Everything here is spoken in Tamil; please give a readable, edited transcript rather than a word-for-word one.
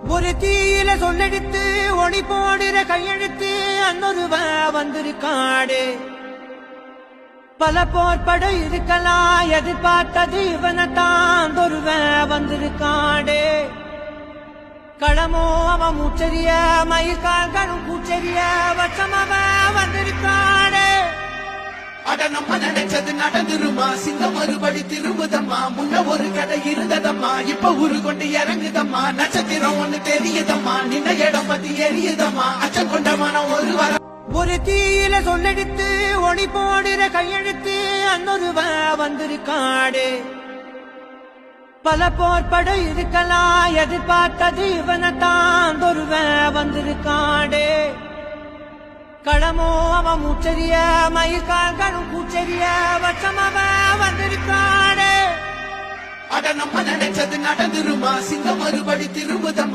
ஒரு தீயில சொல்லெடுத்து ஒளி போடுற கையெழுத்து அன்னொருவ வந்திருக்காடு. பல போர்படம் இருக்கலாம் எதிர்பார்த்தது இவனைத்தான் ஒருவ வந்திருக்காடு. களமோ அவன் மூச்சரிய மயிர்கால்களும் பூச்சரிய வச்சம் அவன் வந்திருக்காடு. அட நம்ம நினைச்சது நடந்துருமா, சிங்கம் மறுபடி திரும்புதம்மா. முன்ன ஒரு கதை இருந்ததம்மா, இப்ப ஊரு கொண்டு இறங்குதம்மா. நட்சத்திரம் ஒண்ணு தெரியுதம்மா, நின்ன இடம் பத்தி எரியுதம்மா. அச்சம் கொண்ட மனம் ஒரு வர ஒரு தீயில சொல்லெடுத்து ஒளி போடுற கையெழுத்து அன்னொருவ வந்திருக்காடு. பல போர்படம் இருக்கலாம் எதிர்பார்த்தது இவனைத்தான் ஒருவ வந்திருக்காடு. களமோ அவன் மூச்சரிய மயிர்கால்களும் பூச்சரிய வச்சம் அவன் வந்திருக்காடு. அட நம்ம நினைச்சது நடந்துருமா, சிங்கம் மறுபடி திரும்புதம்மா.